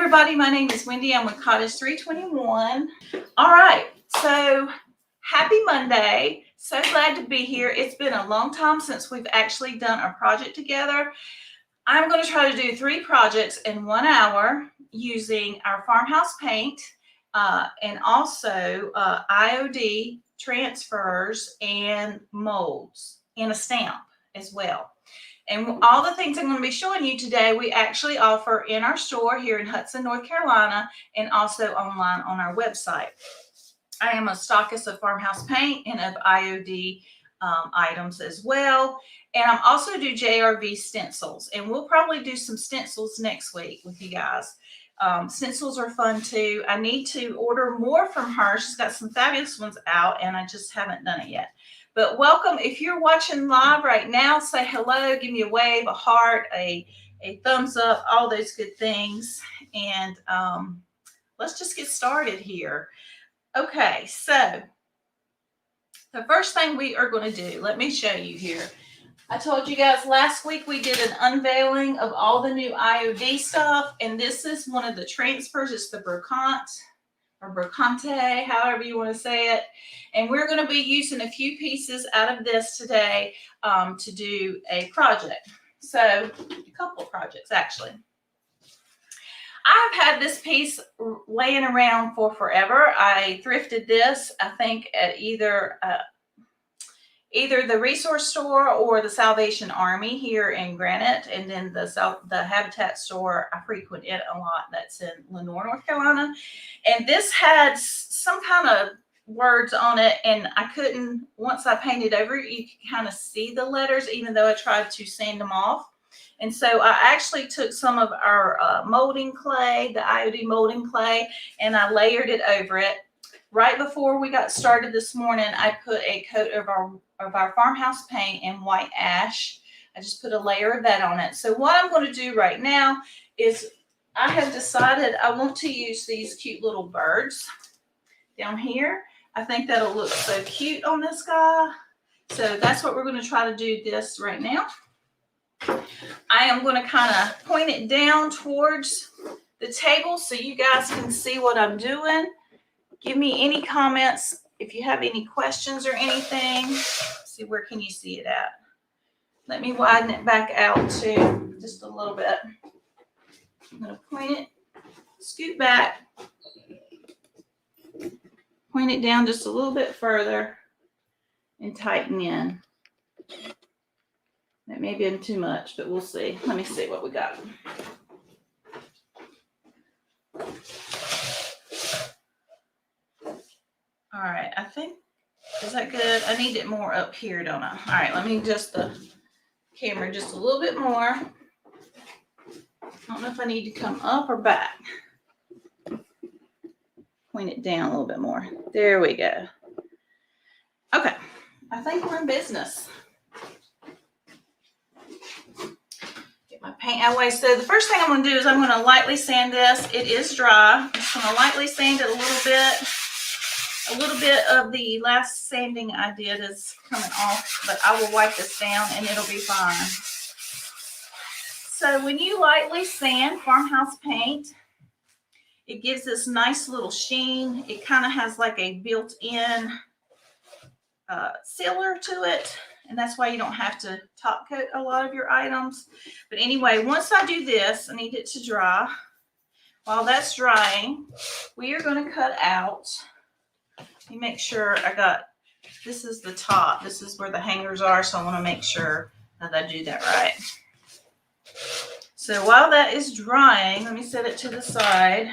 everybody, my name is Wendy. I'm with Cottage 321. All right, so happy Monday. So glad to be here. It's been a long time since we've actually done a project together. I'm going to try to do 3 projects in 1 hour using our farmhouse paint and also IOD transfers and molds and a stamp as well. And all the things I'm going to be showing you today, we actually offer in our store here in Hudson, North Carolina, and also online on our website. I am a stockist of farmhouse paint and of IOD items as well. And I also do JRV stencils, and we'll probably do some stencils next week with you guys. Stencils are fun too. I need to order more from her. She's got some fabulous ones out, and I just haven't done it yet. But welcome. If you're watching live right now, say hello, give me a wave, a heart, a thumbs up, all those good things. And let's just get started here. Okay, so the first thing we are going to do, let me show you here. I told you guys last week we did an unveiling of all the new IOD stuff, and this is one of the transfers. It's the Brocante, or Brocante, however you want to say it. And we're going to be using a few pieces out of this today to do a project. So a couple of projects, actually. I've had this piece laying around for forever. I thrifted this, I think, at either the resource store or the Salvation Army here in Granite, and then the Habitat store I frequent it a lot. That's in Lenoir, North Carolina. And this had some kind of words on it, and I couldn't, once I painted over it, you could kind of see the letters, even though I tried to sand them off. And so I actually took some of our molding clay, the IOD molding clay, and I layered it over it. Right before we got started this morning, I put a coat of our farmhouse paint in white ash. I just put a layer of that on it. So what I'm going to do right now is I have decided I want to use these cute little birds down here. I think that'll look so cute on this guy. So that's what we're going to try to do this right now. I am going to kind of point it down towards the table so you guys can see what I'm doing. Give me any comments if you have any questions or anything. Let's see, where can you see it at? Let me widen it back out to just a little bit. I'm going to point it, scoot back, point it down just a little bit further, and tighten in. That may be too much, but we'll see. Let me see what we got. All right, I think, is that good? I need it more up here, don't I? All right, let me adjust the camera just a little bit more. I don't know if I need to come up or back. Point it down a little bit more. There we go. Okay, I think we're in business. Get my paint out of the way. So the first thing I'm going to do is I'm going to lightly sand this. It is dry. I'm just going to lightly sand it a little bit. A little bit of the last sanding I did is coming off, but I will wipe this down and it'll be fine. So when you lightly sand farmhouse paint, it gives this nice little sheen. It kind of has like a built-in sealer to it, and that's why you don't have to top coat a lot of your items. But anyway, once I do this, I need it to dry. While that's drying, we are going to cut out. Let me make sure I got, this is the top. This is where the hangers are, so I want to make sure that I do that right. So while that is drying, let me set it to the side.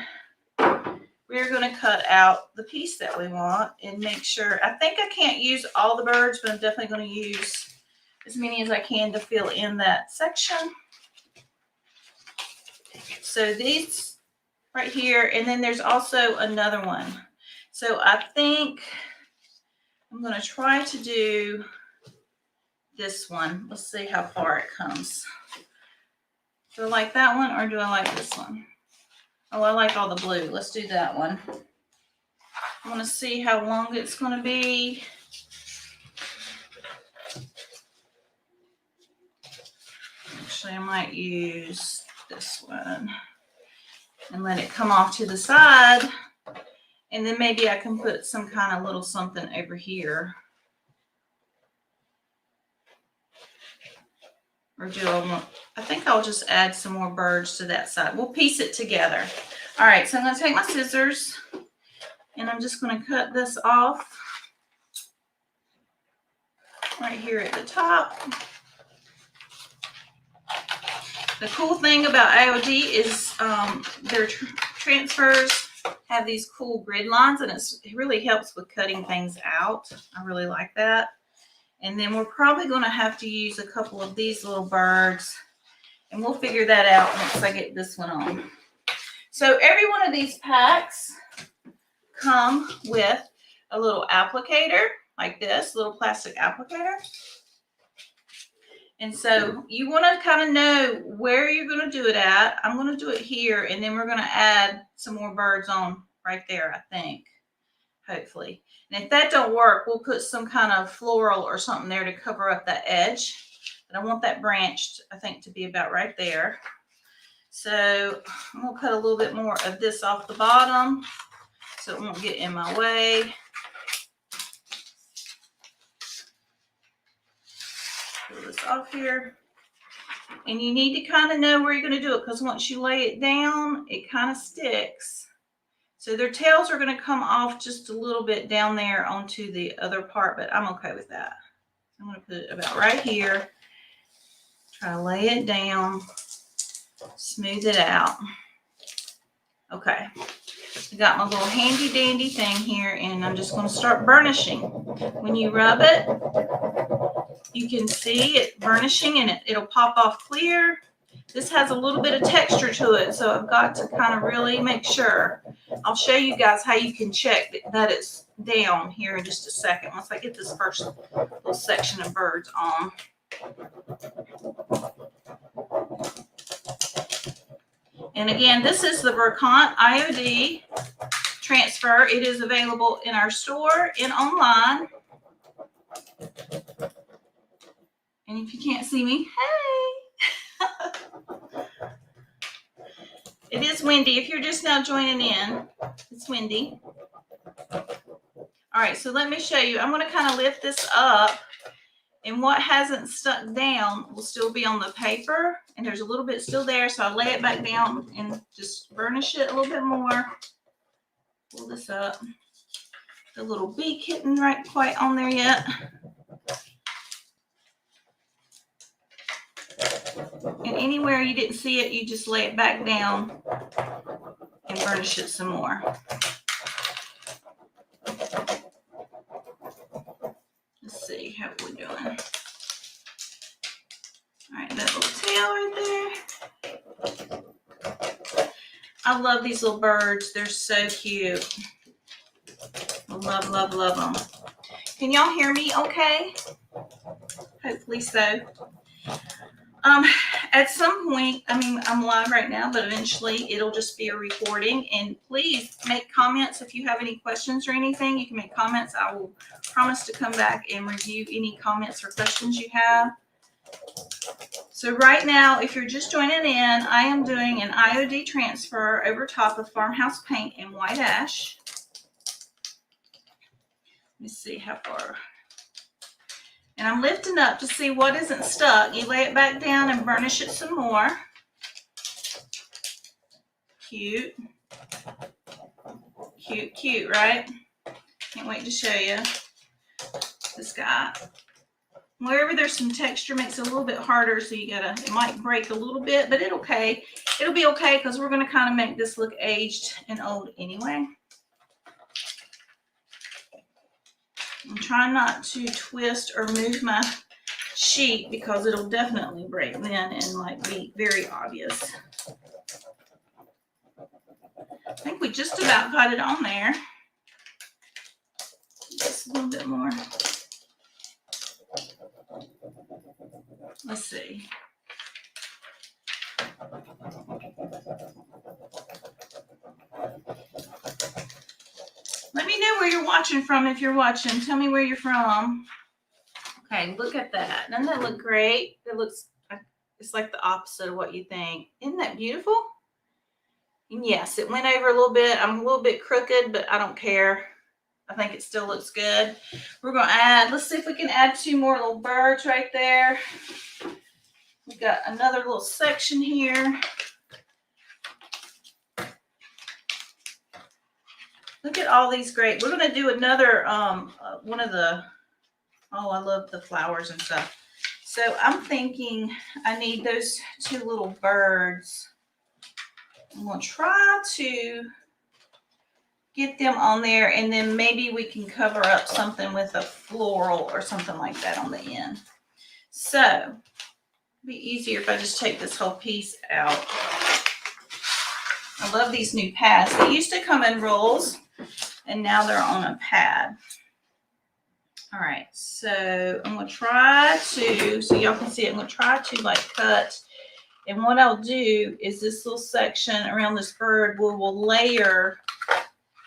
We're going to cut out the piece that we want and make sure, I think I can't use all the birds, but I'm definitely going to use as many as I can to fill in that section. So these right here, and then there's also another one. So I think I'm going to try to do this one. Let's see how far it comes. Do I like that one or do I like this one? Oh, I like all the blue. Let's do that one. I want to see how long it's going to be. Actually, I might use this one. and let it come off to the side. And then maybe I can put some kind of little something over here. Or I think I'll just add some more birds to that side. We'll piece it together. All right, so I'm going to take my scissors and I'm just going to cut this off right here at the top. The cool thing about IOD is their transfers have these cool grid lines, and it really helps with cutting things out. I really like that. And then we're probably going to have to use a couple of these little birds, and we'll figure that out once I get this one on. So every one of these packs come with a little applicator like this, little plastic applicator. And so you want to kind of know where you're going to do it at. I'm going to do it here, and then we're going to add some more birds on right there, I think, hopefully. And if that don't work, we'll put some kind of floral or something there to cover up that edge. But I want that branched, I think, to be about right there. So I'm going to cut a little bit more of this off the bottom so it won't get in my way. Pull this off here. And you need to kind of know where you're going to do it, because once you lay it down, it kind of sticks. So their tails are going to come off just a little bit down there onto the other part, but I'm okay with that. I'm going to put it about right here. Try to lay it down, smooth it out. Okay. I got my little handy dandy thing here, and I'm just going to start burnishing. When you rub it, you can see it burnishing, and it'll pop off clear. This has a little bit of texture to it, so I've got to kind of really make sure. I'll show you guys how you can check that it's down here in just a second once I get this first little section of birds on. And again, this is the Verkant IOD transfer. It is available in our store and online. And if you can't see me, hey! It is Wendy. If you're just now joining in, it's Wendy. All right, so let me show you. I'm going to kind of lift this up, and what hasn't stuck down will still be on the paper, and there's a little bit still there, so I'll lay it back down and just burnish it a little bit more. Pull this up. The little beak hitting right quite on there yet. And anywhere you didn't see it, you just lay it back down and burnish it some more. Let's see how we're doing. All right, that little tail right there. I love these little birds. They're so cute. I love, love, love them. Can y'all hear me okay? Hopefully so. At some point, I mean, I'm live right now, but eventually it'll just be a recording. And please make comments if you have any questions or anything. You can make comments. I will promise to come back and review any comments or questions you have. So right now, if you're just joining in, I am doing an IOD transfer over top of farmhouse paint and white ash. Let me see how far. And I'm lifting up to see what isn't stuck. You lay it back down and burnish it some more. Cute. Cute, cute, right? Can't wait to show you this guy. Wherever there's some texture makes it a little bit harder, so you gotta, it might break a little bit, but it'll be okay because we're gonna kind of make this look aged and old anyway. I'm trying not to twist or move my sheet because it'll definitely break then and like be very obvious. I think we just about got it on there. Just a little bit more. Let's see. Let me know where you're watching from if you're watching. Tell me where you're from. Okay, look at that. Doesn't that look great? It looks, it's like the opposite of what you think. Isn't that beautiful? And yes, it went over a little bit. I'm a little bit crooked, but I don't care. I think it still looks good. We're going to add, let's see if we can add 2 more little birds right there. We've got another little section here. Look at all these great. We're going to do another one of the, oh, I love the flowers and stuff. So I'm thinking I need those 2 little birds. I'm going to try to get them on there, and then maybe we can cover up something with a floral or something like that on the end. So it'd be easier if I just take this whole piece out. I love these new pads. They used to come in rolls, and now they're on a pad. All right, so I'm going to try to, so y'all can see it, I'm going to try to like cut. And what I'll do is this little section around this bird, we'll layer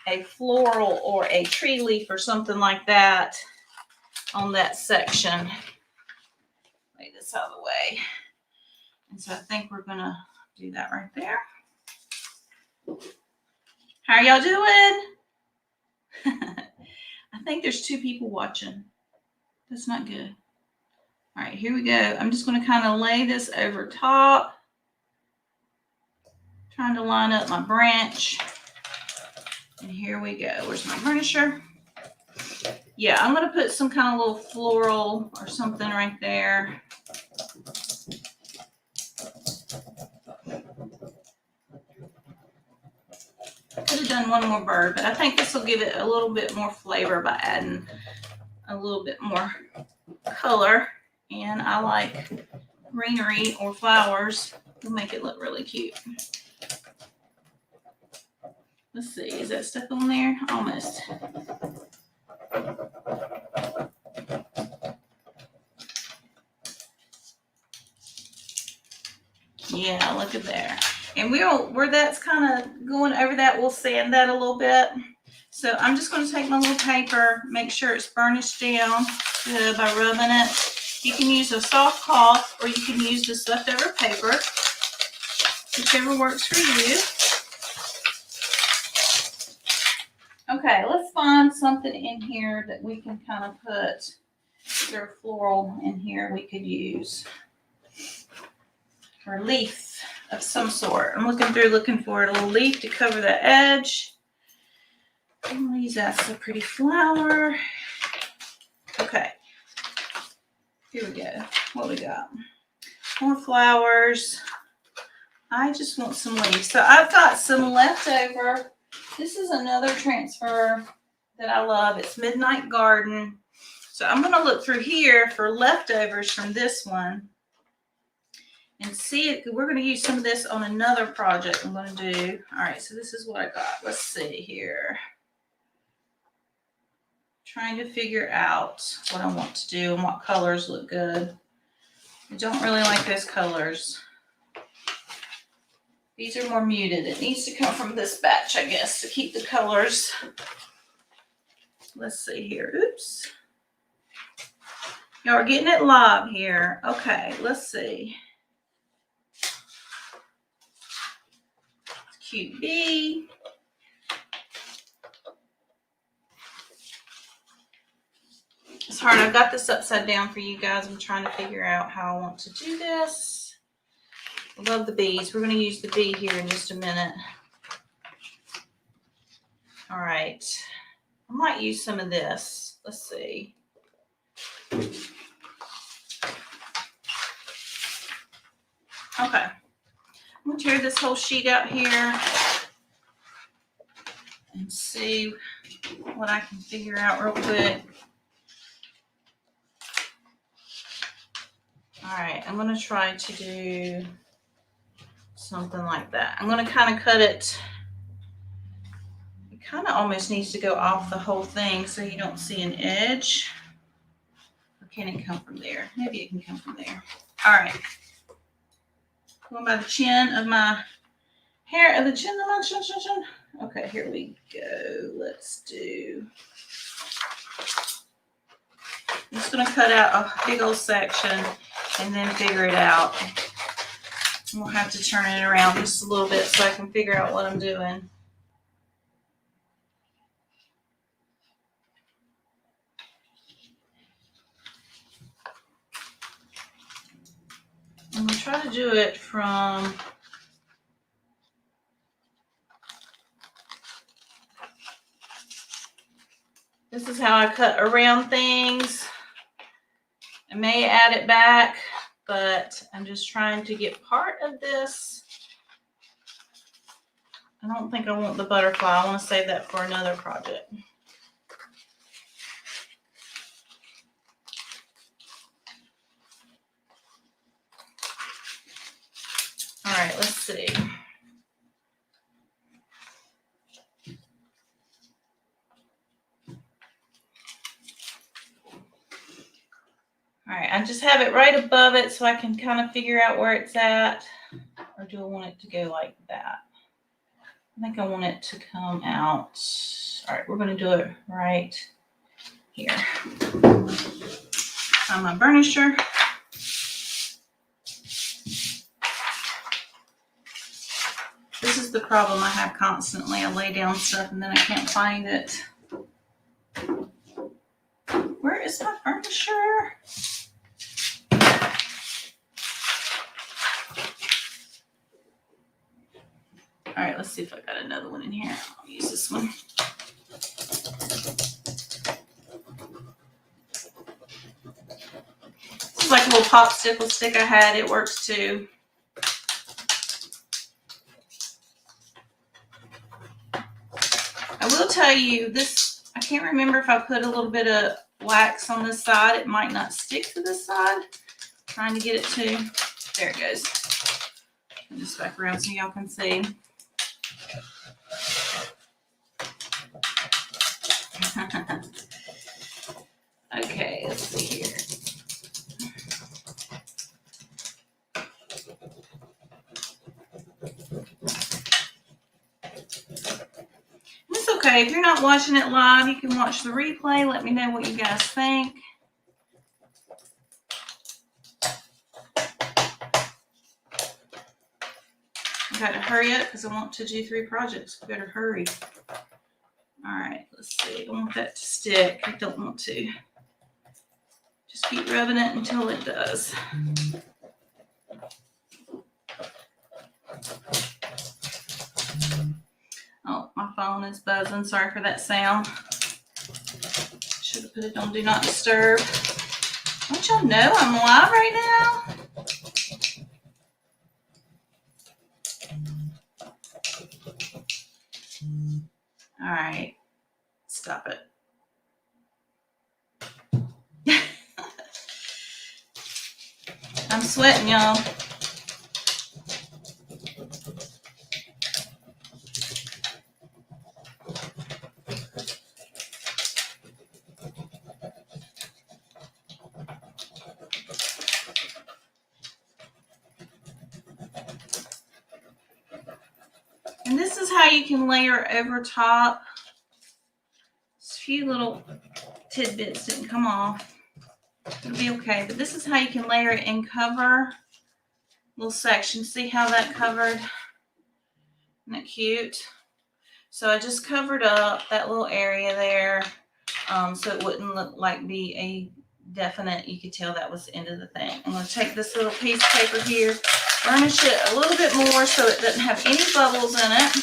a floral or a tree leaf or something like that on that section. Lay this out of the way. And so I think we're going to do that right there. How are y'all doing? I think there's 2 people watching. That's not good. All right, here we go. I'm just going to kind of lay this over top. Trying to line up my branch. And here we go. Where's my burnisher? Yeah, I'm going to put some kind of little floral or something right there. Could have done 1 more bird, but I think this will give it a little bit more flavor by adding a little bit more color. And I like greenery or flowers. It'll make it look really cute. Let's see, is that stuff on there? Almost. Yeah, look at there. And where that's kind of going over that, we'll sand that a little bit. So I'm just going to take my little paper, make sure it's burnished down good by rubbing it. You can use a soft cloth or you can use this leftover paper, whichever works for you. Okay, let's find something in here that we can kind of put their floral in here we could use. Or a leaf of some sort. I'm looking for a little leaf to cover the edge. I'm gonna use that. It's a pretty flower. Okay. Here we go. What we got? More flowers. I just want some leaves. So I've got some leftover. This is another transfer that I love. It's Midnight Garden. So I'm going to look through here for leftovers from this one and see it. We're going to use some of this on another project I'm going to do. All right, so this is what I got. Let's see here. Trying to figure out what I want to do and what colors look good. I don't really like those colors. These are more muted. It needs to come from this batch, I guess, to keep the colors. Let's see here. Oops. Y'all are getting it live here. Okay, let's see. Cute bee. It's hard. I've got this upside down for you guys. I'm trying to figure out how I want to do this. I love the bees. We're going to use the bee here in just a minute. All right. I might use some of this. Let's see. Okay. I'm going to tear this whole sheet out here and see what I can figure out real quick. All right. I'm going to try to do something like that. I'm going to kind of cut it. It kind of almost needs to go off the whole thing so you don't see an edge. Or can it come from there? Maybe it can come from there. All right. Going by the chin of my hair, of the chin of my chin. Okay, here we go. Let's do. I'm just going to cut out a big old section and then figure it out. We'll have to turn it around just a little bit so I can figure out what I'm doing. I'm going to try to do it from this is how I cut around things. I may add it back, but I'm just trying to get part of this. I don't think I want the butterfly. I want to save that for another project. All right, let's see. All right, I just have it right above it so I can kind of figure out where it's at. Or do I want it to go like that? I think I want it to come out. All right, we're going to do it right here. On my burnisher. This is the problem I have constantly. I lay down stuff and then I can't find it. Where is my burnisher? All right, let's see if I got another one in here. I'll use this one. This is like a little popsicle stick I had. It works too. I will tell you this, I can't remember if I put a little bit of wax on this side. It might not stick to this side. I'm trying to get it to, there it goes. I'll just back around so y'all can see. Okay, let's see here. It's okay. If you're not watching it live, you can watch the replay. Let me know what you guys think. I got to hurry up because I want to do 3 projects. I better hurry. All right, let's see. I want that to stick. I don't want to. Just keep rubbing it until it does. Oh, my phone is buzzing. Sorry for that sound. Should have put it on Do Not Disturb. Don't y'all know I'm live right now? All right. Stop it. I'm sweating, y'all. And this is how you can layer over top. Just a few little tidbits didn't come off. It'll be okay, but this is how you can layer it and cover little sections. See how that covered? Isn't that cute? So I just covered up that little area there, so it wouldn't look like be a definite, you could tell that was the end of the thing. I'm going to take this little piece of paper here, burnish it a little bit more so it doesn't have any bubbles in it.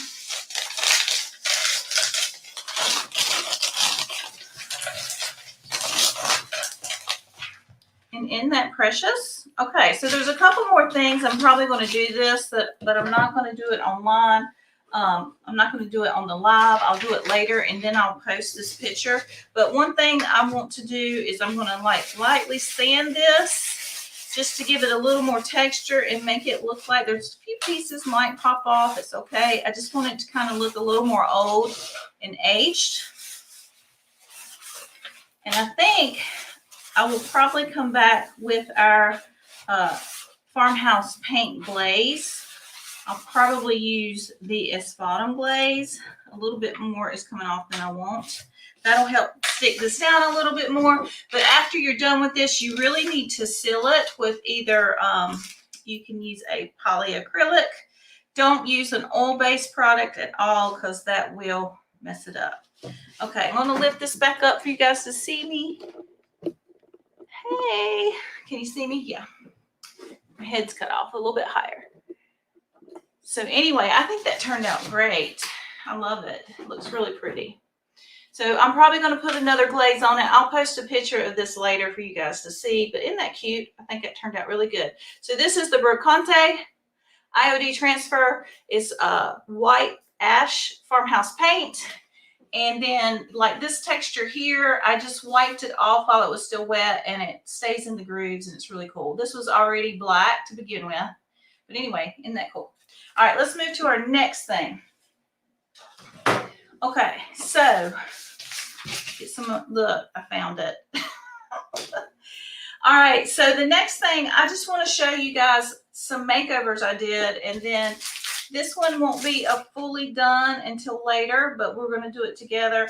And isn't that precious? Okay, so there's a couple more things. I'm probably going to do this, but I'm not going to do it online. I'm not going to do it on the live. I'll do it later, and then I'll post this picture. But one thing I want to do is I'm going to like lightly sand this just to give it a little more texture and make it look like there's a few pieces might pop off. It's okay. I just want it to kind of look a little more old and aged. And I think I will probably come back with our farmhouse paint glaze. I'll probably use the Espadon glaze. A little bit more is coming off than I want. That'll help stick this down a little bit more. But after you're done with this, you really need to seal it with either You can use a polyacrylic. Don't use an oil-based product at all because that will mess it up. Okay, I'm going to lift this back up for you guys to see me. Hey, can you see me? Yeah. My head's cut off a little bit higher. So anyway, I think that turned out great. I love it. It looks really pretty. So I'm probably going to put another glaze on it. I'll post a picture of this later for you guys to see. But isn't that cute? I think it turned out really good. So this is the Brocante IOD transfer. It's white ash farmhouse paint. And then like this texture here, I just wiped it off while it was still wet and it stays in the grooves and it's really cool. This was already black to begin with. But anyway, isn't that cool? All right, let's move to our next thing. Okay, so get some, look, I found it. All right, so the next thing, I just want to show you guys some makeovers I did, and then this one won't be a fully done until later, but we're going to do it together.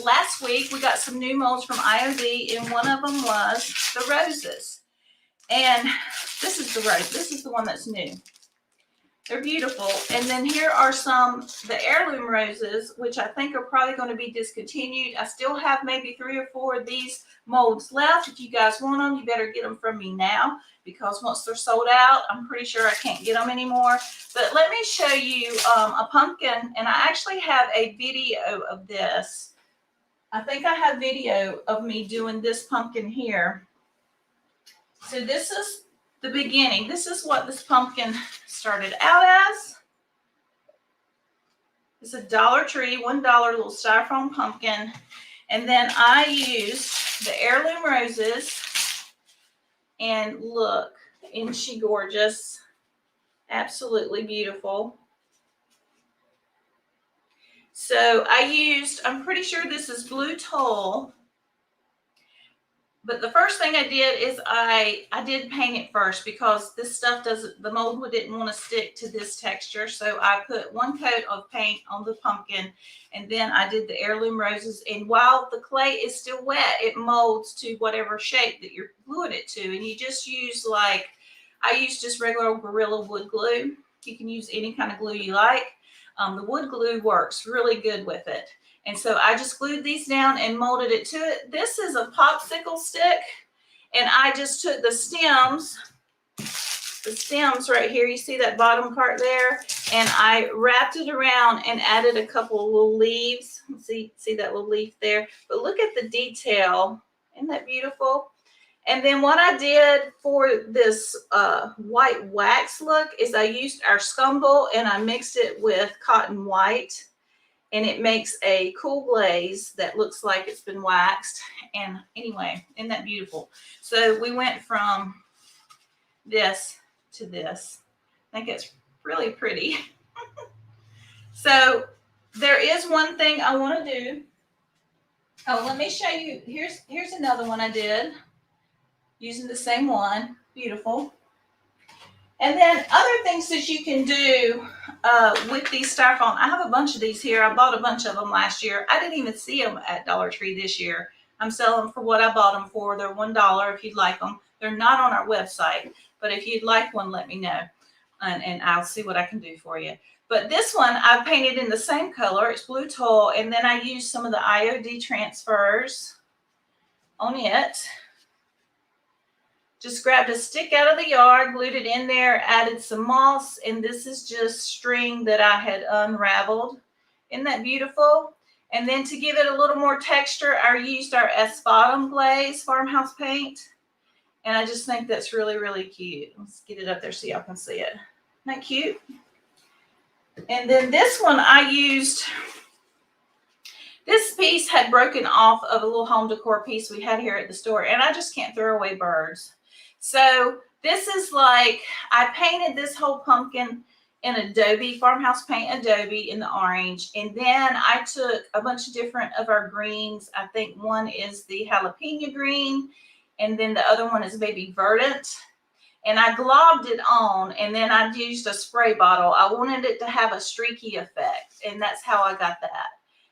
Last week, we got some new molds from IOD, and one of them was the roses. And this is the rose. This is the one that's new. They're beautiful. And then here are the heirloom roses, which I think are probably going to be discontinued. I still have maybe 3 or 4 of these molds left. If you guys want them, you better get them from me now, because once they're sold out, I'm pretty sure I can't get them anymore. But let me show you a pumpkin, and I actually have a video of this. I think I have video of me doing this pumpkin here. So this is the beginning. This is what this pumpkin started out as. It's a Dollar Tree, $1 little styrofoam pumpkin. And then I used the heirloom roses. And look, isn't she gorgeous? Absolutely beautiful. So I used, I'm pretty sure this is blue tulle. But the first thing I did is I did paint it first, because this stuff the mold didn't want to stick to this texture. So I put 1 coat of paint on the pumpkin, and then I did the heirloom roses. And while the clay is still wet, it molds to whatever shape that you're gluing it to. And you just use I use just regular Gorilla wood glue. You can use any kind of glue you like. The wood glue works really good with it. And so I just glued these down and molded it to it. This is a popsicle stick, and I just took the stems right here. You see that bottom part there? And I wrapped it around and added a couple of little leaves. See that little leaf there? But look at the detail. Isn't that beautiful? And then what I did for this white wax look is I used our scumble and I mixed it with cotton white. And it makes a cool glaze that looks like it's been waxed. And anyway, isn't that beautiful? So we went from this to this. I think it's really pretty. So there is one thing I want to do. Oh, let me show you. Here's another one I did using the same one. Beautiful. And then other things that you can do with these styrofoam. I have a bunch of these here. I bought a bunch of them last year. I didn't even see them at Dollar Tree this year. I'm selling them for what I bought them for. They're $1 if you'd like them. They're not on our website, but if you'd like one, let me know, and I'll see what I can do for you. But this one I painted in the same color. It's blue tulle, and then I used some of the IOD transfers on it. Just grabbed a stick out of the yard, glued it in there, added some moss, and this is just string that I had unraveled. Isn't that beautiful? And then to give it a little more texture, I used our Asphatum glaze farmhouse paint. And I just think that's really, really cute. Let's get it up there so y'all can see it. Isn't that cute? And then this one I used, this piece had broken off of a little home decor piece we had here at the store, and I just can't throw away birds. So this is I painted this whole pumpkin in Adobe, farmhouse paint Adobe in the orange. And then I took a bunch of different of our greens. I think one is the jalapeno green, and then the other one is baby verdant. And I globbed it on, and then I used a spray bottle. I wanted it to have a streaky effect, and that's how I got that.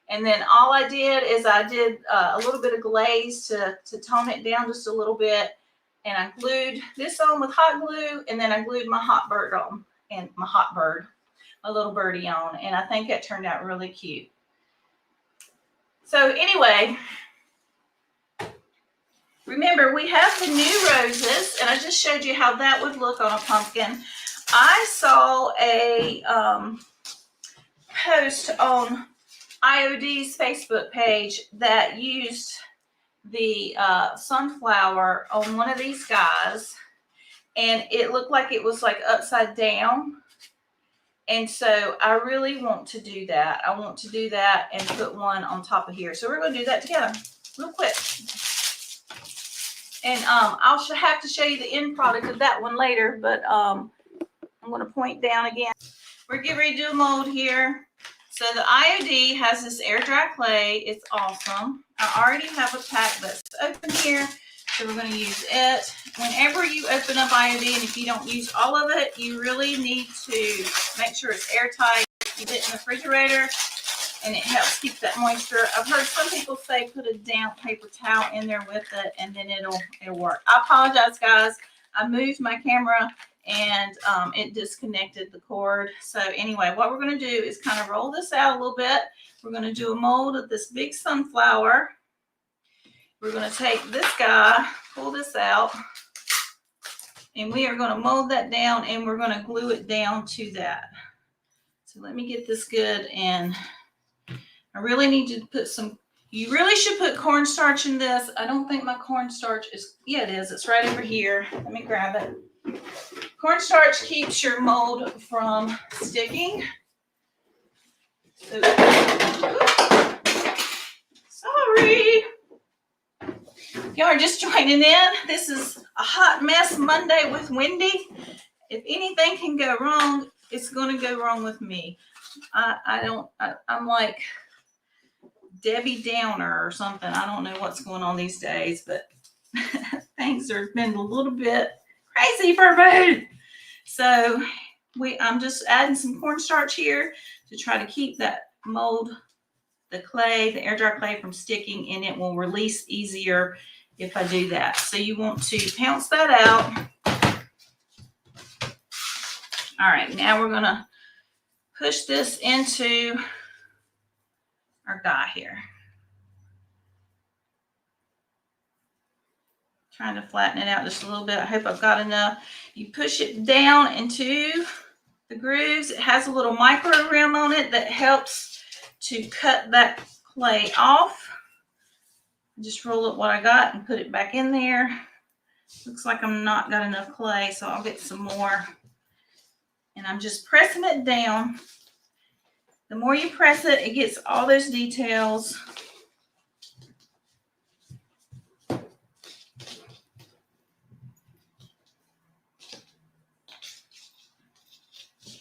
And then all I did is I did a little bit of glaze to tone it down just a little bit. And I glued this on with hot glue, and then I glued my hot bird on, and my little birdie on, and I think that turned out really cute. So anyway, remember we have the new roses, and I just showed you how that would look on a pumpkin. I saw a post on IOD's Facebook page that used the sunflower on one of these guys, and it looked like it was like upside down. And so I really want to do that. I want to do that and put one on top of here. So we're going to do that together real quick. And I'll have to show you the end product of that one later, but I'm going to point down again. We're getting ready to do a mold here. So the IOD has this air dry clay. It's awesome. I already have a pack that's open here, so we're going to use it. Whenever you open up IOD, and if you don't use all of it, you really need to make sure it's airtight. Keep it in the refrigerator, and it helps keep that moisture. I've heard some people say put a damp paper towel in there with it, and then it'll work. I apologize, guys. I moved my camera, and it disconnected the cord. So anyway, what we're going to do is kind of roll this out a little bit. We're going to do a mold of this big sunflower. We're going to take this guy, pull this out, and we are going to mold that down, and we're going to glue it down to that. So let me get this good, and I really need to put some, you really should put cornstarch in this. I don't think my cornstarch is, yeah, it is. It's right over here. Let me grab it. Cornstarch keeps your mold from sticking. So, sorry. If y'all are just joining in, this is a hot mess Monday with Wendy. If anything can go wrong, it's going to go wrong with me. I'm like Debbie Downer or something. I don't know what's going on these days, but things have been a little bit crazy for food. So I'm just adding some cornstarch here to try to keep that mold, the clay, the air dry clay from sticking, and it will release easier if I do that. So you want to pounce that out. All right, now we're going to push this into our guy here. Trying to flatten it out just a little bit. I hope I've got enough. You push it down into the grooves. It has a little micro rim on it that helps to cut that clay off. Just roll up what I got and put it back in there. Looks like I'm not got enough clay, so I'll get some more. And I'm just pressing it down. The more you press it, it gets all those details.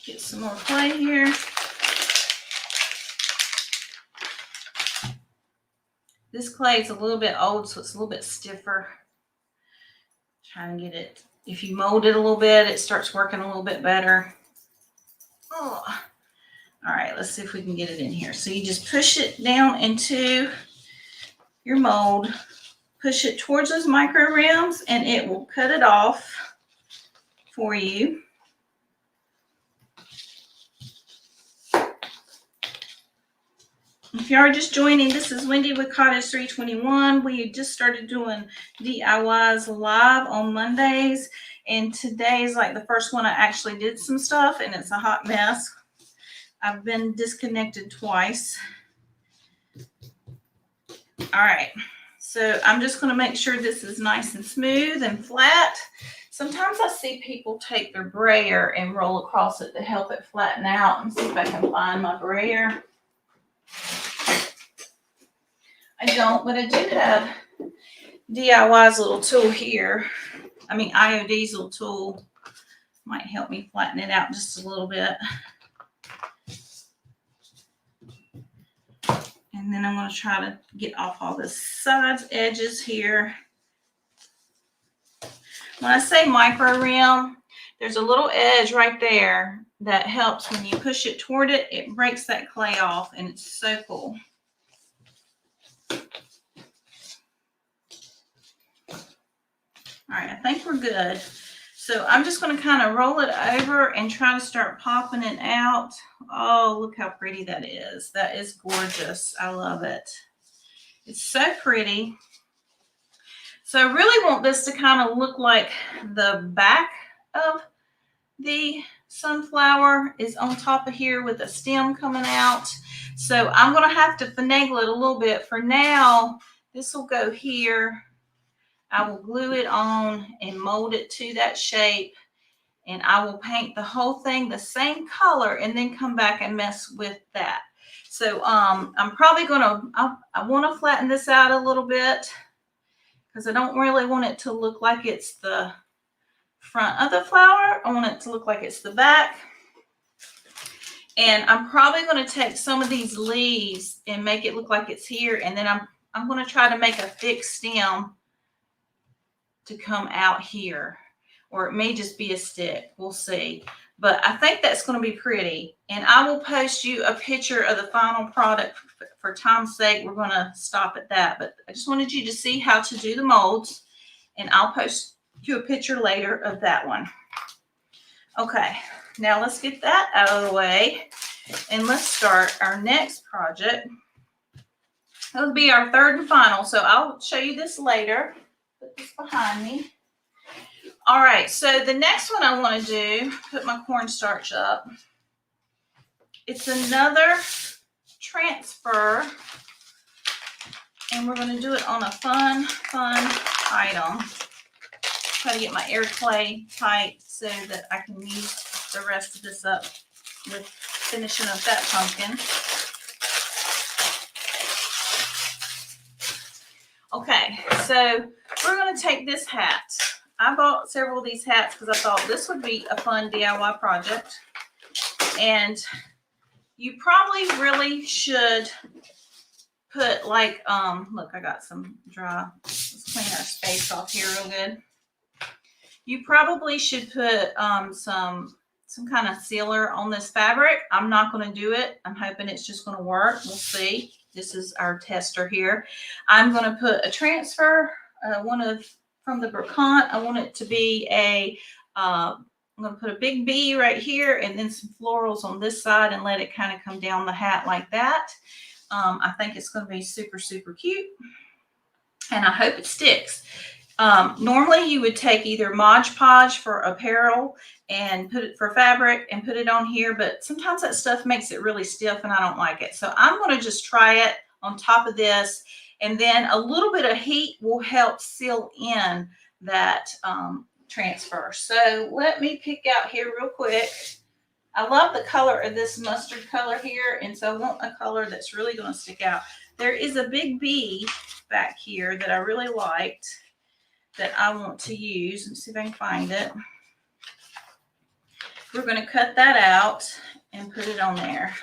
Get some more clay here. This clay is a little bit old, so it's a little bit stiffer. Trying to get it, if you mold it a little bit, it starts working a little bit better. Oh. All right, let's see if we can get it in here. So you just push it down into your mold, push it towards those micro rims, and it will cut it off for you. If you are just joining, this is Wendy with Cottage 321. We just started doing DIYs live on Mondays, and today is like the first one I actually did some stuff, and it's a hot mess. I've been disconnected twice. All right, so I'm just going to make sure this is nice and smooth and flat. Sometimes I see people take their brayer and roll across it to help it flatten out. Let me see if I can find my brayer. I don't, but I do have DIY's little tool here. I mean, IOD's little tool might help me flatten it out just a little bit. And then I'm going to try to get off all the sides edges here. When I say micro rim, there's a little edge right there that helps when you push it toward it. It breaks that clay off, and it's so cool. All right, I think we're good. So I'm just going to kind of roll it over and try to start popping it out. Oh, look how pretty that is. That is gorgeous. I love it. It's so pretty. So I really want this to kind of look like the back of the sunflower is on top of here with a stem coming out. So I'm going to have to finagle it a little bit. For now, this will go here. I will glue it on and mold it to that shape. And I will paint the whole thing the same color and then come back and mess with that. So I'm probably going to, I want to flatten this out a little bit because I don't really want it to look like it's the front of the flower. I want it to look like it's the back. And I'm probably going to take some of these leaves and make it look like it's here. And then I'm going to try to make a thick stem to come out here. Or it may just be a stick. We'll see. But I think that's going to be pretty. And I will post you a picture of the final product. For time's sake, we're going to stop at that. But I just wanted you to see how to do the molds. And I'll post you a picture later of that one. Okay, now let's get that out of the way. And let's start our next project. That'll be our third and final. So I'll show you this later. Put this behind me. All right, so the next one I want to do, put my cornstarch up. It's another transfer, and we're going to do it on a fun item. Try to get my air clay tight so that I can use the rest of this up with finishing up that pumpkin. Okay, so we're going to take this hat. I bought several of these hats because I thought this would be a fun DIY project. And you probably really should put like, look, I got some dry. Let's clean our space off here real good. You probably should put some kind of sealer on this fabric. I'm not going to do it. I'm hoping it's just going to work. We'll see. This is our tester here. I'm going to put a transfer, from the Brocante. I want it to be I'm going to put a big bee right here and then some florals on this side and let it kind of come down the hat like that. I think it's going to be super, super cute. And I hope it sticks. Normally you would take either Mod Podge for apparel and put it for fabric and put it on here, but sometimes that stuff makes it really stiff and I don't like it. So I'm going to just try it on top of this, and then a little bit of heat will help seal in that transfer. So let me pick out here real quick. I love the color of this mustard color here, and so I want a color that's really going to stick out. There is a big bee back here that I really liked that I want to use. Let's see if I can find it. We're going to cut that out and put it on there.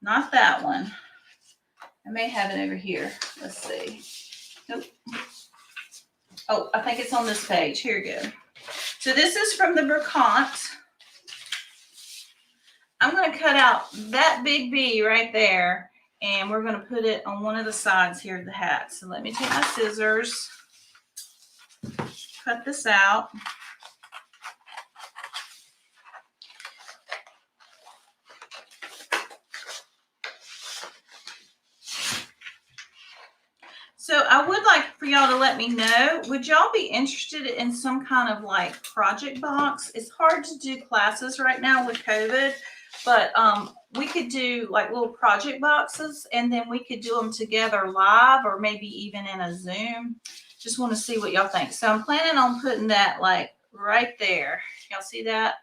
Not that one. I may have it over here. Let's see. Nope. Oh, I think it's on this page. Here we go. So this is from the Brocante. I'm going to cut out that big bee right there, and we're going to put it on one of the sides here of the hat. So let me take my scissors, cut this out. So I would like for y'all to let me know, would y'all be interested in some kind of like project box? It's hard to do classes right now with COVID, but we could do like little project boxes, and then we could do them together live or maybe even in a Zoom. Just want to see what y'all think. So I'm planning on putting that like right there. Y'all see that?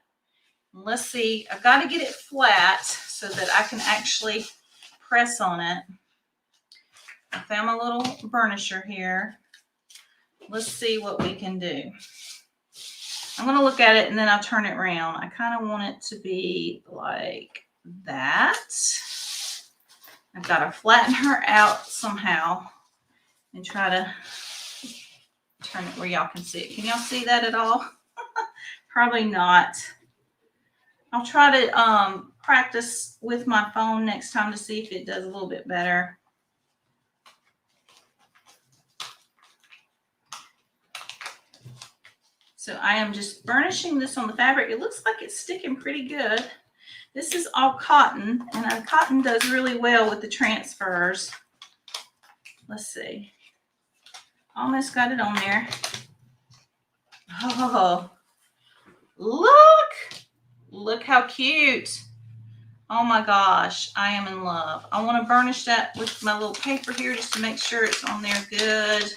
Let's see. I've got to get it flat so that I can actually press on it. I found my little burnisher here. Let's see what we can do. I'm going to look at it and then I'll turn it around. I kind of want it to be like that. I've got to flatten her out somehow and try to turn it where y'all can see it. Can y'all see that at all? Probably not. I'll try to practice with my phone next time to see if it does a little bit better. So I am just burnishing this on the fabric. It looks like it's sticking pretty good. This is all cotton, and cotton does really well with the transfers. Let's see. Almost got it on there. Oh, look how cute. Oh my gosh, I am in love. I want to burnish that with my little paper here just to make sure it's on there good.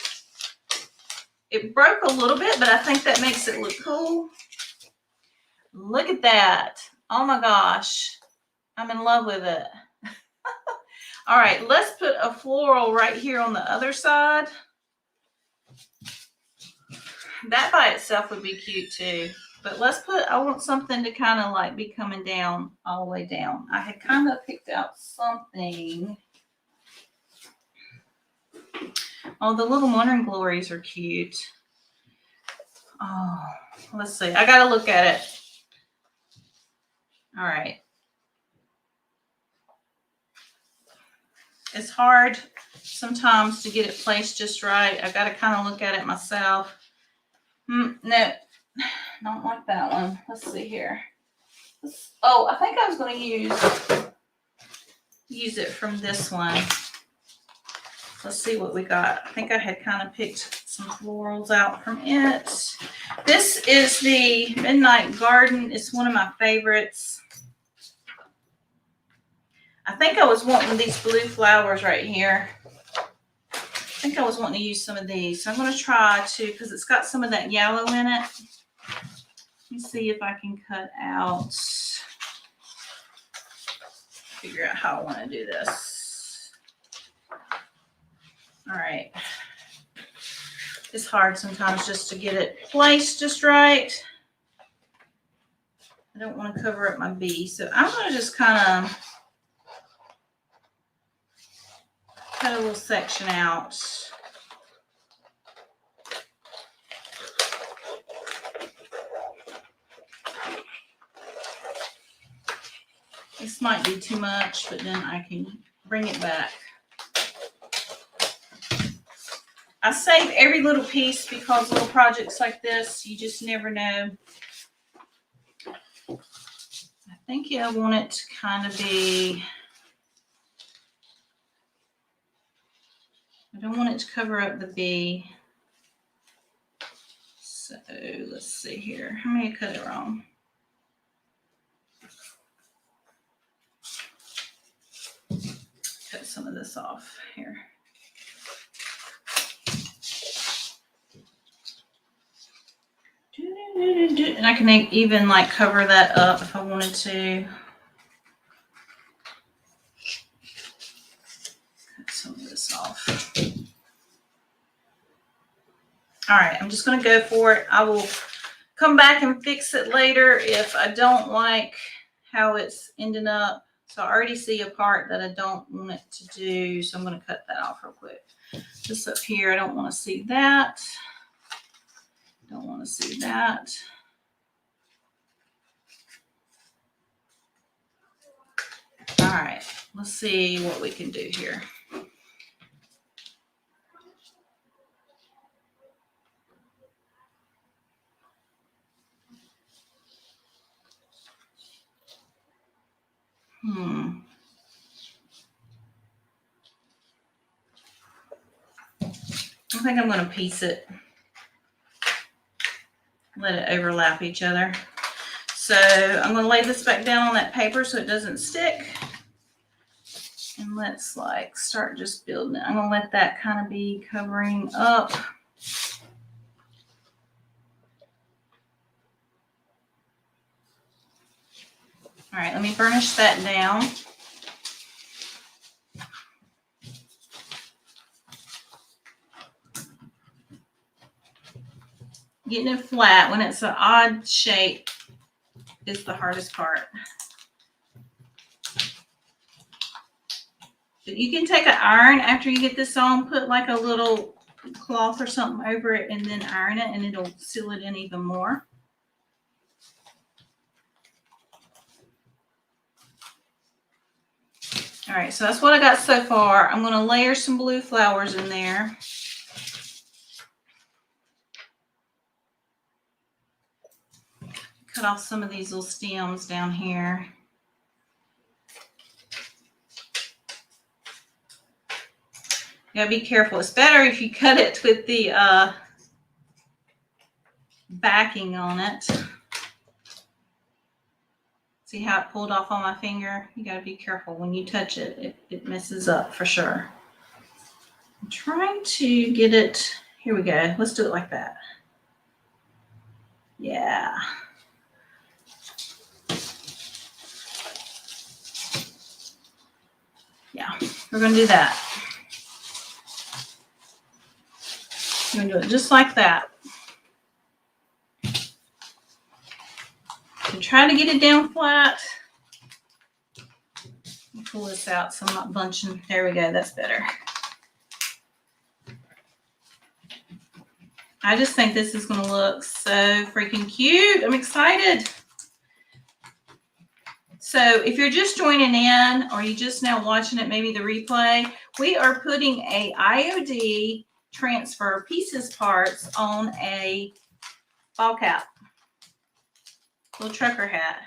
It broke a little bit, but I think that makes it look cool. Look at that. Oh my gosh, I'm in love with it. All right, let's put a floral right here on the other side. That by itself would be cute too. But I want something to kind of like be coming down all the way down. I had kind of picked out something. Oh, the little morning glories are cute. Oh, let's see. I got to look at it. All right. It's hard sometimes to get it placed just right. I got to kind of look at it myself. No, don't like that one. Let's see here. Oh, I think I was going to use it from this one. Let's see what we got. I think I had kind of picked some florals out from it. This is the Midnight Garden. It's one of my favorites. I think I was wanting these blue flowers right here. I think I was wanting to use some of these. So I'm going to try to, because it's got some of that yellow in it. Let me see if I can cut out, figure out how I want to do this. All right. It's hard sometimes just to get it placed just right. I don't want to cover up my bee. So I'm going to just kind of cut a little section out. This might be too much, but then I can bring it back. I save every little piece because little projects like this, you just never know. I think I want it to kind of be, I don't want it to cover up the bee. So let's see here. How many cut it wrong? Cut some of this off here. And I can even like cover that up if I wanted to. Cut some of this off. All right, I'm just going to go for it. I will come back and fix it later if I don't like how it's ending up. So I already see a part that I don't want it to do. So I'm going to cut that off real quick. This up here, I don't want to see that. Don't want to see that. All right, let's see what we can do here. I think I'm going to piece it. Let it overlap each other. So I'm going to lay this back down on that paper so it doesn't stick. And let's like start just building it. I'm going to let that kind of be covering up. All right, let me burnish that down. Getting it flat when it's an odd shape is the hardest part. But you can take an iron after you get this on, put like a little cloth or something over it and then iron it and it'll seal it in even more. All right, so that's what I got so far. I'm going to layer some blue flowers in there. cut off some of these little stems down here. You gotta be careful. It's better if you cut it with the backing on it. See how it pulled off on my finger? You gotta be careful when you touch it. It messes up for sure. I'm trying to get it. Here we go. Let's do it like that. Yeah. Yeah, we're gonna do that. We're gonna do it just like that. So try to get it down flat. Pull this out so I'm not bunching. There we go. That's better. I just think this is going to look so freaking cute. I'm excited. So if you're just joining in or you just now watching it, maybe the replay, we are putting a IOD transfer pieces parts on a ball cap, little trucker hat.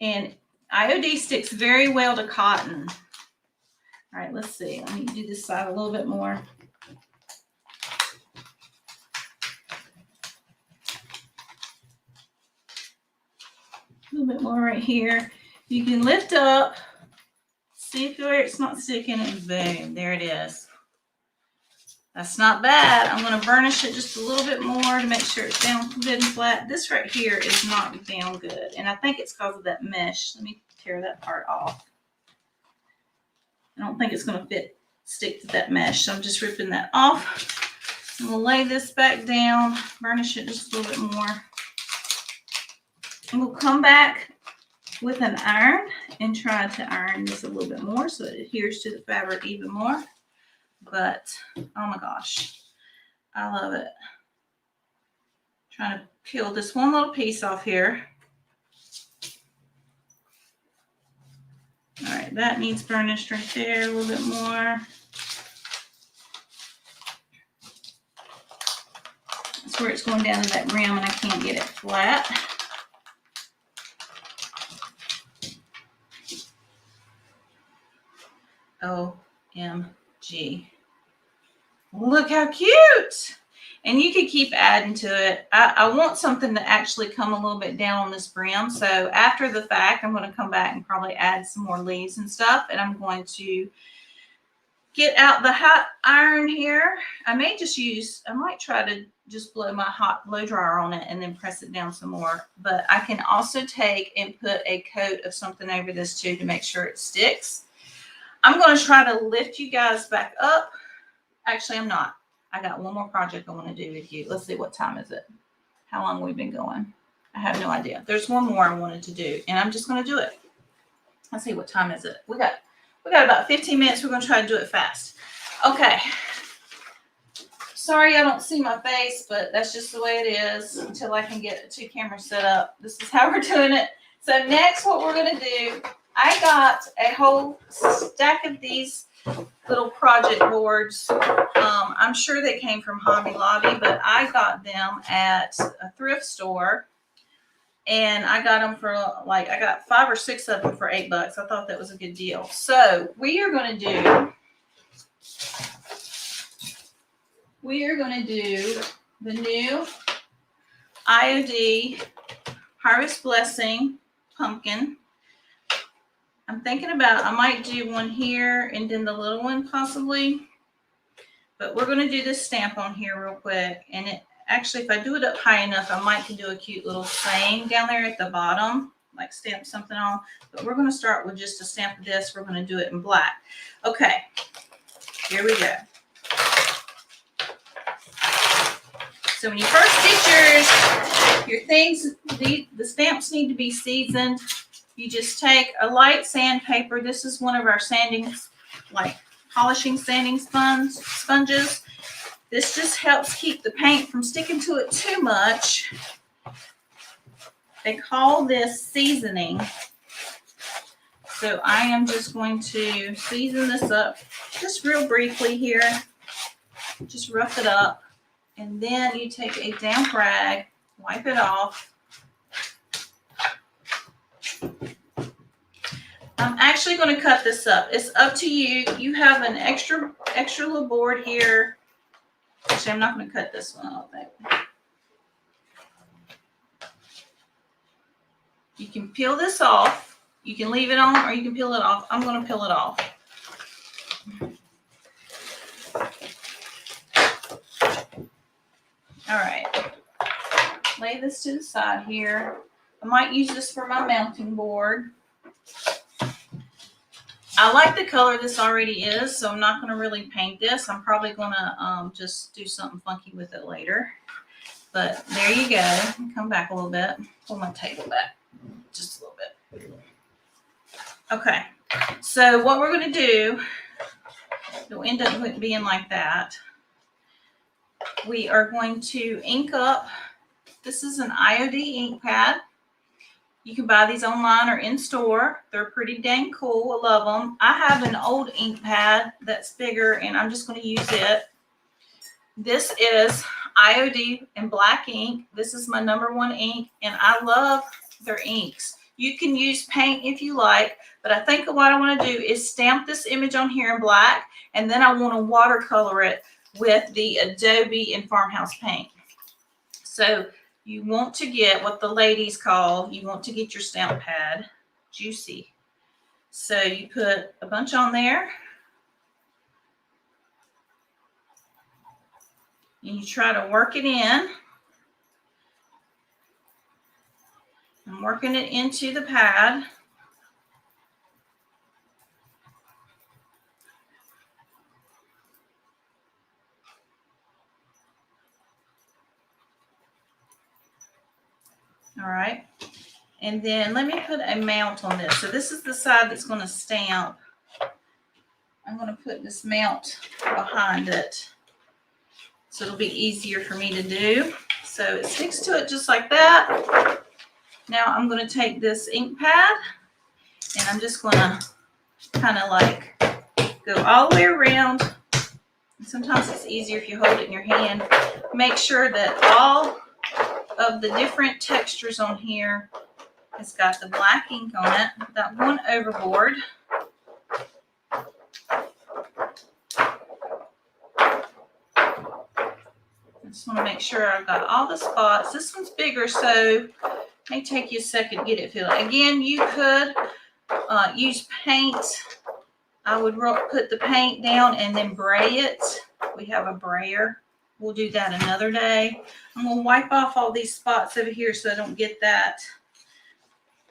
And IOD sticks very well to cotton. All right, let's see. Let me do this side a little bit more. A little bit more right here. You can lift up, see if it's not sticking, and boom, there it is. That's not bad. I'm going to burnish it just a little bit more to make sure it's down good and flat. This right here is not down good, and I think it's because of that mesh. Let me tear that part off. I don't think it's going to stick to that mesh, so I'm just ripping that off. And we'll lay this back down, burnish it just a little bit more. And we'll come back with an iron and try to iron this a little bit more so it adheres to the fabric even more. But, oh my gosh, I love it. Trying to peel this one little piece off here. All right, that needs burnished right there a little bit more. That's where it's going down to that rim and I can't get it flat. OMG. Look how cute. And you could keep adding to it. I want something to actually come a little bit down on this brim. So after the fact, I'm going to come back and probably add some more leaves and stuff. And I'm going to get out the hot iron here. I might try to just blow my hot blow dryer on it and then press it down some more. But I can also take and put a coat of something over this too to make sure it sticks. I'm going to try to lift you guys back up. Actually, I'm not. I got one more project I want to do with you. Let's see, what time is it? How long we've been going? I have no idea. There's one more I wanted to do, and I'm just going to do it. Let's see, what time is it? We got about 15 minutes. We're going to try to do it fast. Okay. Sorry I don't see my face, but that's just the way it is until I can get 2 cameras set up. This is how we're doing it. So next, what we're going to do, I got a whole stack of these little project boards. I'm sure they came from Hobby Lobby, but I got them at a thrift store, and I got them for I got 5 or 6 of them for $8. I thought that was a good deal. So we are going to do the new IOD Harvest Blessing pumpkin. I'm thinking about, I might do one here and then the little one possibly. But we're going to do this stamp on here real quick. And it actually, if I do it up high enough, I might can do a cute little saying down there at the bottom, like stamp something on. But we're going to start with just a stamp of this. We're going to do it in black. Okay, here we go. So when you first get your things, the stamps need to be seasoned. You just take a light sandpaper. This is one of our sanding, polishing sanding sponges. This just helps keep the paint from sticking to it too much. They call this seasoning. So I am just going to season this up just real briefly here. Just rough it up. And then you take a damp rag, wipe it off. I'm actually going to cut this up. It's up to you. You have an extra little board here. Actually, I'm not going to cut this one off. You can peel this off. You can leave it on or you can peel it off. I'm going to peel it off. All right. Lay this to the side here. I might use this for my mounting board. I like the color this already is, so I'm not going to really paint this. I'm probably going to just do something funky with it later. But there you go. Come back a little bit. Pull my table back just a little bit. Okay. So what we're going to do, it'll end up being like that. We are going to ink up. This is an IOD ink pad. You can buy these online or in store. They're pretty dang cool. I love them. I have an old ink pad that's bigger, and I'm just going to use it. This is IOD and black ink. This is my #1 ink, and I love their inks. You can use paint if you like, but I think what I want to do is stamp this image on here in black, and then I want to watercolor it with the Adobe and Farmhouse paint. So you want to get what the ladies call, you want to get your stamp pad juicy. So you put a bunch on there. And you try to work it in. I'm working it into the pad. All right. And then let me put a mount on this. So this is the side that's going to stamp. I'm going to put this mount behind it, so it'll be easier for me to do. So it sticks to it just like that. Now I'm going to take this ink pad, and I'm just going to kind of like go all the way around. And sometimes it's easier if you hold it in your hand. Make sure that all of the different textures on here, it's got the black ink on it without going overboard. I just want to make sure I've got all the spots. This one's bigger, so it may take you a second to get it filled. Again, you could use paint. I would put the paint down and then bray it. We have a brayer. We'll do that another day. I'm going to wipe off all these spots over here so I don't get that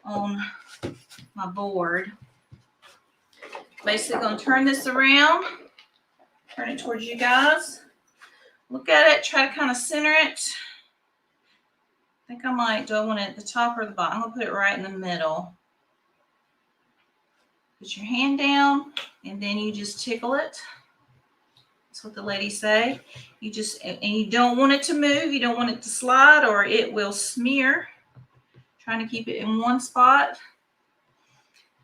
on my board. Basically going to turn this around. Turn it towards you guys. Look at it. Try to kind of center it. I think I might. Do I want it at the top or the bottom? I'm going to put it right in the middle. Put your hand down, and then you just tickle it. That's what the ladies say. You just, and you don't want it to move. You don't want it to slide or it will smear. Trying to keep it in one spot.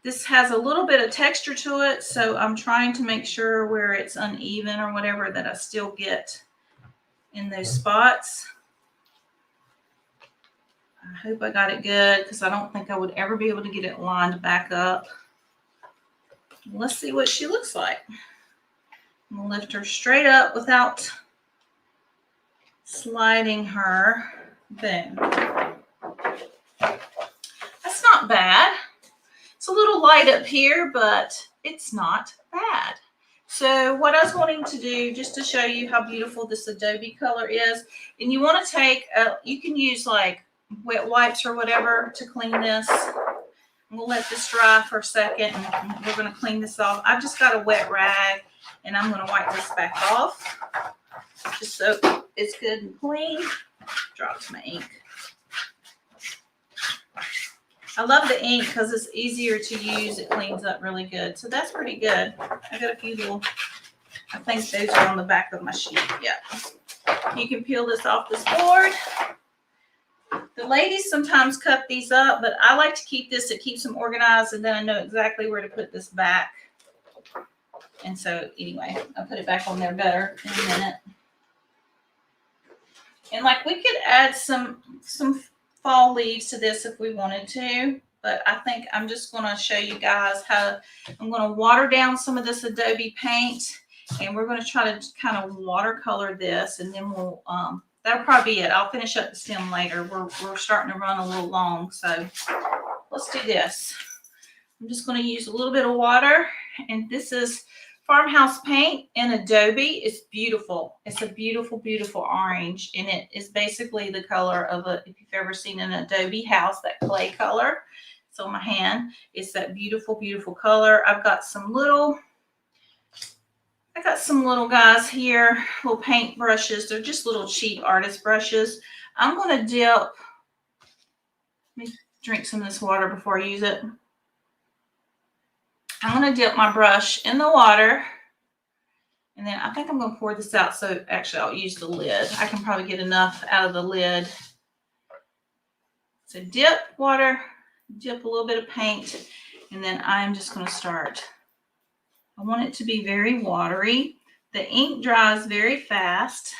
This has a little bit of texture to it, so I'm trying to make sure where it's uneven or whatever that I still get in those spots. I hope I got it good, because I don't think I would ever be able to get it lined back up. Let's see what she looks like. I'm going to lift her straight up without sliding her. Boom. That's not bad. It's a little light up here, but it's not bad. So what I was wanting to do, just to show you how beautiful this Adobe color is, and you want to take, you can use like wet wipes or whatever to clean this. I'm going to let this dry for a second, and we're going to clean this off. I've just got a wet rag, and I'm going to wipe this back off just so it's good and clean. Drops my ink. I love the ink because it's easier to use. It cleans up really good. So that's pretty good. I got a few little, I think those are on the back of my sheet. Yeah. You can peel this off this board. The ladies sometimes cut these up, but I like to keep this. It keeps them organized, and then I know exactly where to put this back. And so anyway, I'll put it back on there better in a minute. And like we could add some fall leaves to this if we wanted to, but I think I'm just going to show you guys how I'm going to water down some of this Adobe paint, and we're going to try to kind of watercolor this, and then we'll, that'll probably be it. I'll finish up the stem later. We're starting to run a little long, so let's do this. I'm just going to use a little bit of water, and this is farmhouse paint in Adobe. It's beautiful. It's a beautiful, beautiful orange, and it is basically the color of a, if you've ever seen an Adobe house, that clay color. It's on my hand. It's that beautiful, beautiful color. I've got some little guys here, little paint brushes. They're just little cheap artist brushes. I'm going to dip, let me drink some of this water before I use it. I'm going to dip my brush in the water, and then I think I'm going to pour this out. So actually I'll use the lid. I can probably get enough out of the lid. So dip water, dip a little bit of paint, and then I'm just going to start. I want it to be very watery. The ink dries very fast.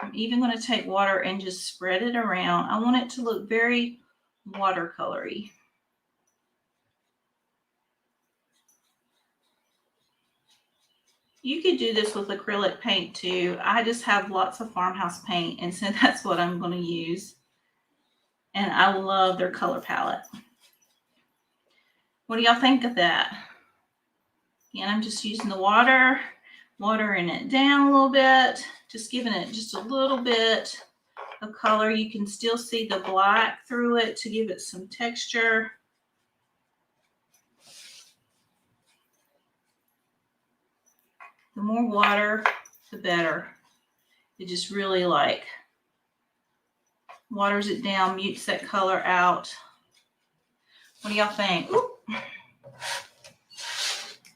I'm even going to take water and just spread it around. I want it to look very watercolory. You could do this with acrylic paint too. I just have lots of farmhouse paint, and so that's what I'm going to use. And I love their color palette. What do y'all think of that? Again, I'm just using the water, watering it down a little bit, just giving it just a little bit of color. You can still see the black through it to give it some texture. The more water, the better. It just really like waters it down, mutes that color out. What do y'all think? Ooh.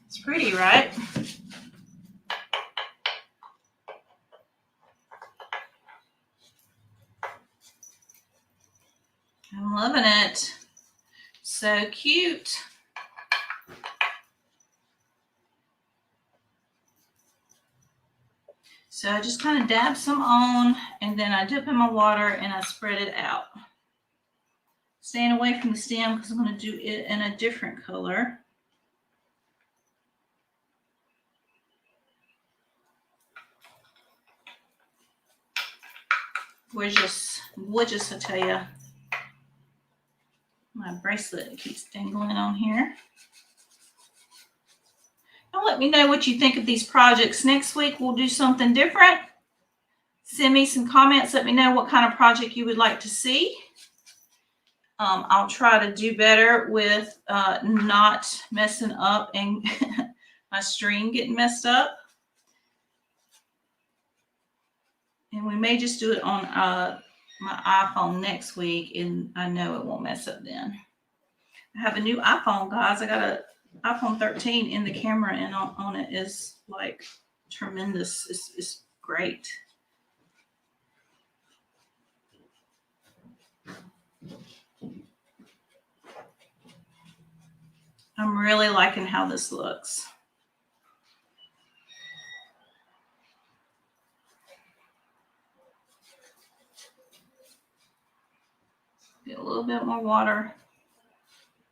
It's pretty, right? I'm loving it. So cute. So I just kind of dab some on, and then I dip in my water and I spread it out. Staying away from the stem because I'm going to do it in a different color. Gorgeous, gorgeous, I tell you. My bracelet keeps dangling on here. Now let me know what you think of these projects. Next week we'll do something different. Send me some comments. Let me know what kind of project you would like to see. I'll try to do better with not messing up and my stream getting messed up. And we may just do it on my iPhone next week, and I know it won't mess up then. I have a new iPhone, guys. I got an iPhone 13, and the camera and on it is like tremendous. It's great. I'm really liking how this looks. Get a little bit more water.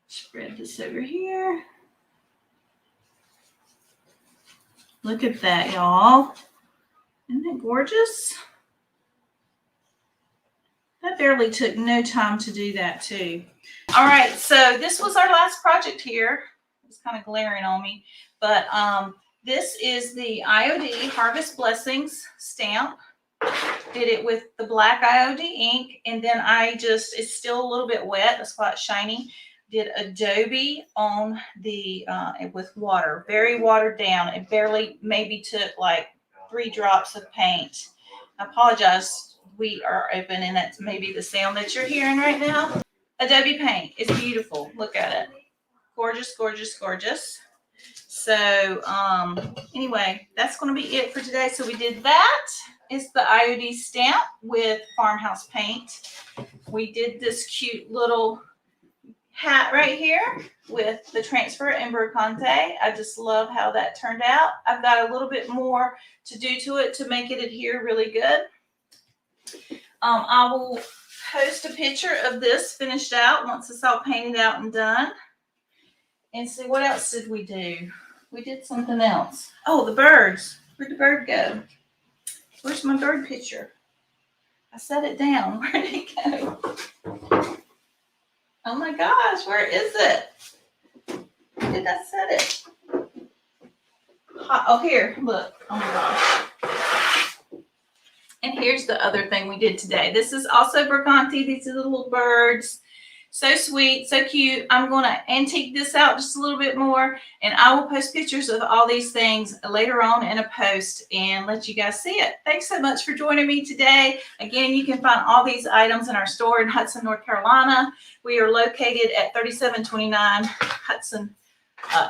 Spread this over here. Look at that, y'all. Isn't that gorgeous? That barely took no time to do that too. All right, so this was our last project here. It's kind of glaring on me, but this is the IOD Harvest Blessings stamp. Did it with the black IOD ink, and then it's still a little bit wet, that's why it's shiny. Did Adobe on the, with water, very watered down. It barely maybe took like 3 drops of paint. I apologize, we are open, and that's maybe the sound that you're hearing right now. Adobe paint, it's beautiful, look at it. Gorgeous, gorgeous, gorgeous. So anyway, that's going to be it for today. So we did that. It's the IOD stamp with farmhouse paint. We did this cute little hat right here with the transfer and brocante. I just love how that turned out. I've got a little bit more to do to it to make it adhere really good. I will post a picture of this finished out once it's all painted out and done. And see, what else did we do? We did something else. Oh, the birds. Where'd the bird go? Where's my bird picture? I set it down. Where did it go? Oh my gosh, where is it? Where did I set it? Oh, here, look. Oh my gosh. And here's the other thing we did today. This is also Briganti. These are the little birds. So sweet, so cute. I'm going to antique this out just a little bit more, and I will post pictures of all these things later on in a post and let you guys see it. Thanks so much for joining me today. Again, you can find all these items in our store in Hudson, North Carolina. We are located at 3729 Hudson,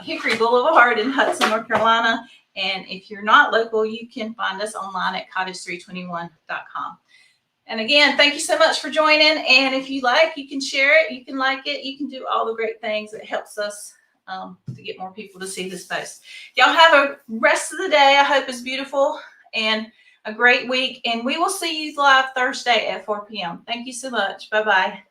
Hickory Boulevard in Hudson, North Carolina. And if you're not local, you can find us online at cottage321.com. And again, thank you so much for joining. And if you like, you can share it, you can like it, you can do all the great things that helps us to get more people to see this post. Y'all have a rest of the day. I hope it's beautiful and a great week. And we will see you live Thursday at 4 p.m. Thank you so much. Bye-bye.